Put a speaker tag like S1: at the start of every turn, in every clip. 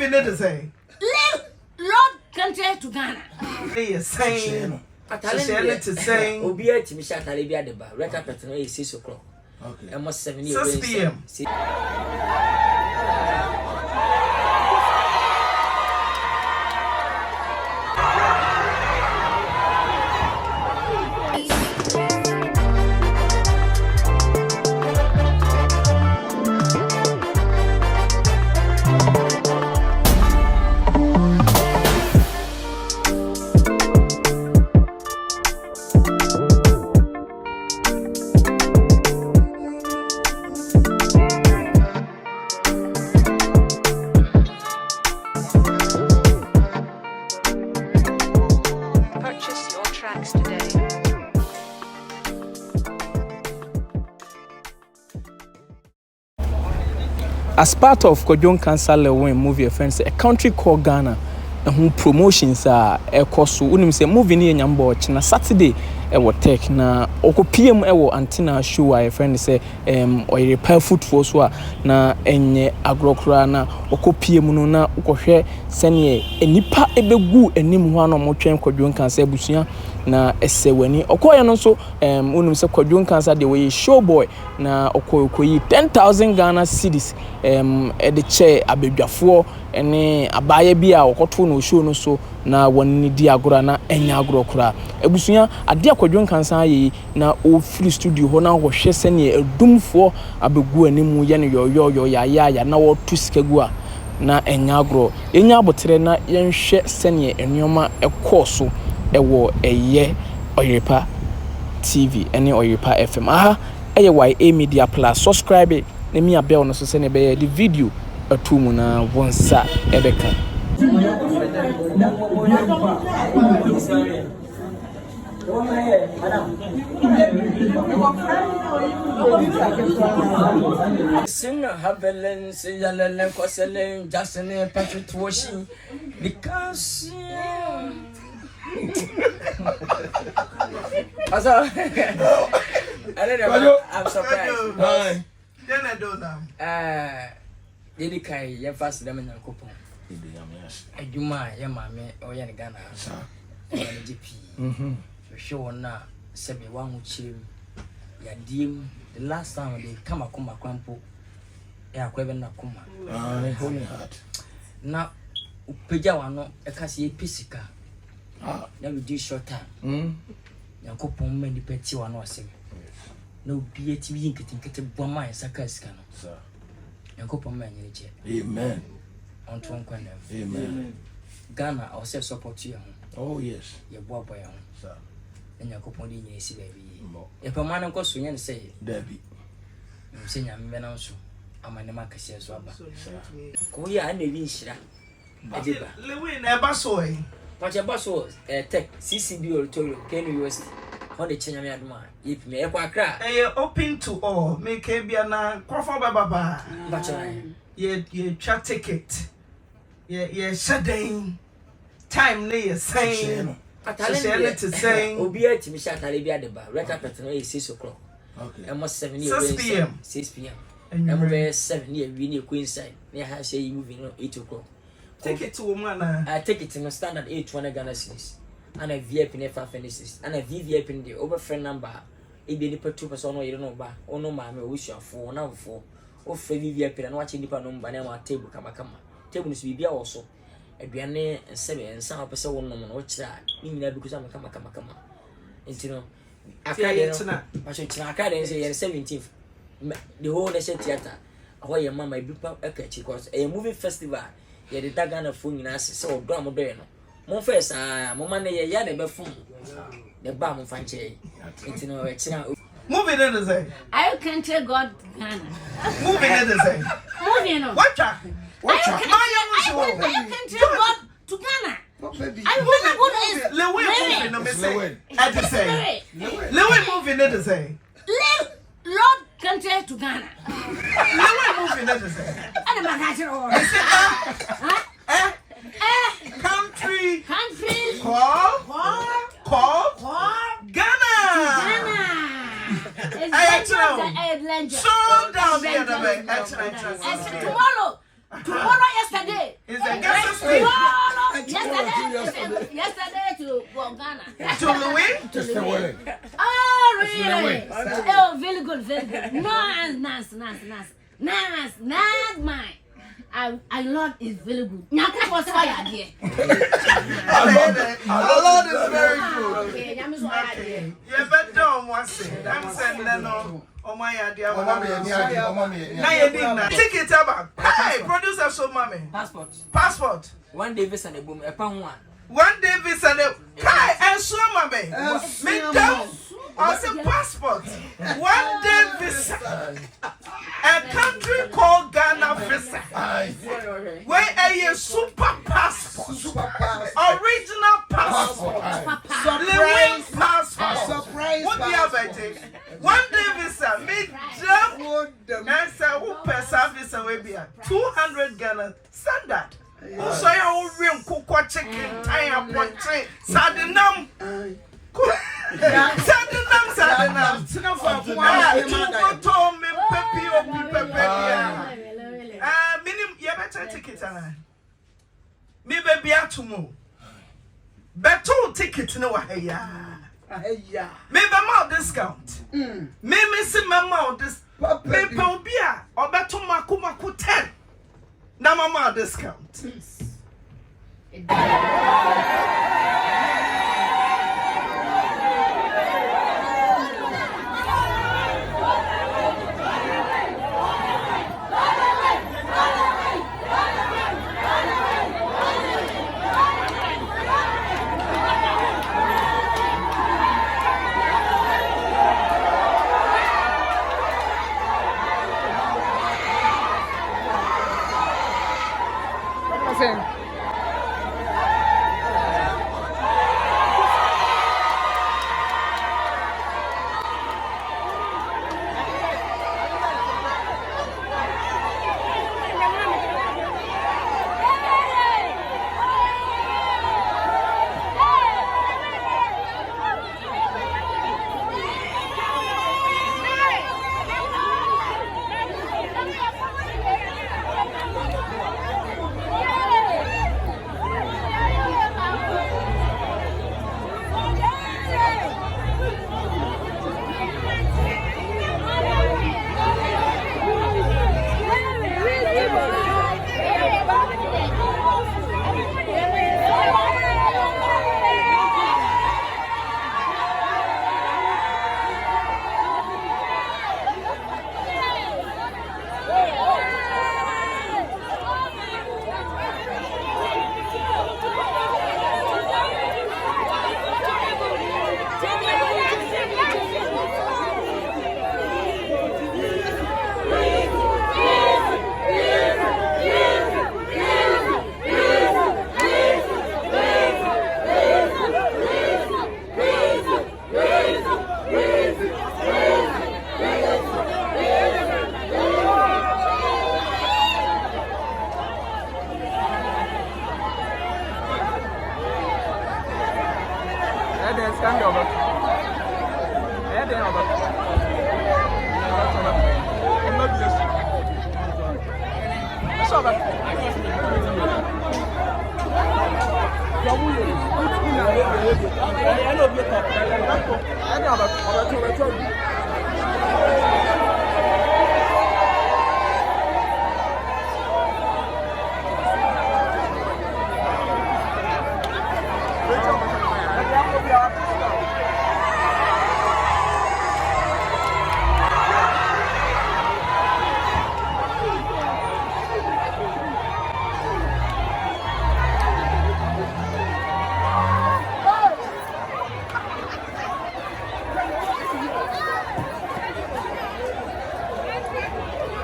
S1: Moving it to say.
S2: Lord country to Ghana.
S1: They are saying. Atale to say.
S3: Obi a timi sha atale bi adeba. Red carpet no is 6 o'clock.
S1: Okay.
S3: Almost 7
S1: 6 p.m.
S4: As part of Kwadwo Nkansa Lilwin movie, friends, a country called Ghana, promotions are a course. Unim say movie ni nyambo china Saturday ewo tech na oko PM ewo Aunty Naa show a friend say Oyerepa Afutuo so a na enye agrokra na oko PM no na ukohwe sene enipa ebegu enim ho ana motwen Kwadwo Nkansa abusua na esewani okoya no so unim say Kwadwo Nkansa de we show boy na okoyi 10,000 Ghana cedis de che abedwafo ene abaye bi a okoto no show no so na wonni di agora na enya agrokra abusua ade Kwadwo Nkansa yi na o free studio ho na hwehwe sene edumfo abegu animu ye ne yoyo ya na wo tu sikagu a na enya agro enya abotere na yenhwe sene enwoma ekoso ewo eye Oyerepa TV ene Oyerepa FM aha eye YA Media Plus subscribe na mi abel no so sene be the video atumu na wonsa ebeka
S3: Singer Havelen, Sayalen, Koselen, Jason, Patrick Washing, because I'm surprised.
S1: Then I do that.
S3: Dedikai, ya fast them in a coupon. Aduma, ya mammy, or yan Ghana, GP. For sure, now, 71 chim. Ya dim, the last time they come a kuma crampo, ya queven kuma.
S1: Holy heart.
S3: Now, Upejawano, a cassie pisica. Now we do short time. Ya coupon many petty one was him. No BATV getting Boma and Sakascano. Sir. Your coupon man,
S1: Amen.
S3: On Tron Quanem.
S1: Amen.
S3: Ghana, I'll say support you.
S1: Oh, yes.
S3: Your boy,
S1: sir.
S3: And your coupon in your baby. If a man goes to you say,
S1: Debbie.
S3: I'm saying I'm Venanso. I'm an Amacas Swabba. Koya and the Vinshira.
S1: Lewin, a basoy.
S3: But your boss was tech CCB or Toyo, Kenny University. On the China man, if me a crack.
S1: Open to all. Make a biana, Crawford Baba.
S3: But I,
S1: ye chat ticket. Ye shutting. Time near saying. Atale to saying.
S3: Obi a timi sha atale bi adeba. Red carpet no is 6 o'clock. Okay. Almost 7 years.
S1: 6 p.m.
S3: 6 p.m. And we 7 years we need Queen side. Near how say you moving on 8 o'clock.
S1: Take it to a man.
S3: I take it in a standard 820 Ghana cedis. And a VIP in F finishes. And a VVIP in the over friend number. It be the 2% you don't know ba. Oh no mammy, wish you for now for. Oh free VVIP and watching the number and our table kama. Table is be also. A biane and 7 and some person one woman watch that. Meaning because I'm a kama. And you know, I can't say 17th. The whole nation theater. Why your mama be a catchy because a movie festival. Yeah, the Dagana phone in us so drama there. Mon first, Mamma, ya never phone. The balm of Fanche. It's no, it's now.
S1: Moving in the same.
S2: I can't tell God Ghana.
S1: Moving in the same.
S2: Moving.
S1: Watch out. Watch out.
S2: I can't tell God to Ghana. I want to go to
S1: Lewin moving in the same. At the same. Lewin moving in the same.
S2: Lord country to Ghana.
S1: Lewin moving in the same.
S2: And I'm not sure.
S1: Country. Call. Ghana.
S2: So
S1: down the other way.
S2: Tomorrow, yesterday.
S1: Is that
S2: Nas, mine. I Lord is very good. Nyaku was fire there.
S1: Our Lord is very good.
S2: Okay, Nyamu so fire there.
S1: You better on one thing. I'm saying no. Oh my idea. Now you didn't. Ticket about. Hey, producer, so mommy. Passport.
S3: 1 day visa na boom. Epa
S1: 1 day visa na. Kai, and so mommy. Me down. I say passport. 1 day visa. A country called Ghana visa. Where a super passport. Original passport. Surprise passport. What do you have I take? 1 day visa. Me jump. And say who pesa visa will be at 200 Ghana standard. So you will cook chicken, tie up one tray, sadinam. Sadinam. Minim, you better ticket. Me baby at to move. Better ticket no way. Maybe more discount. Maybe see my mouth this. Maybe beer or better makumaku 10. Now mama discount.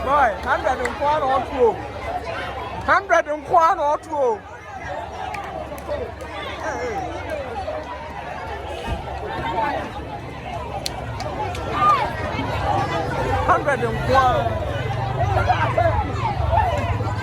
S4: Boy, 101 or 2. 101 or 2. Hey. 101.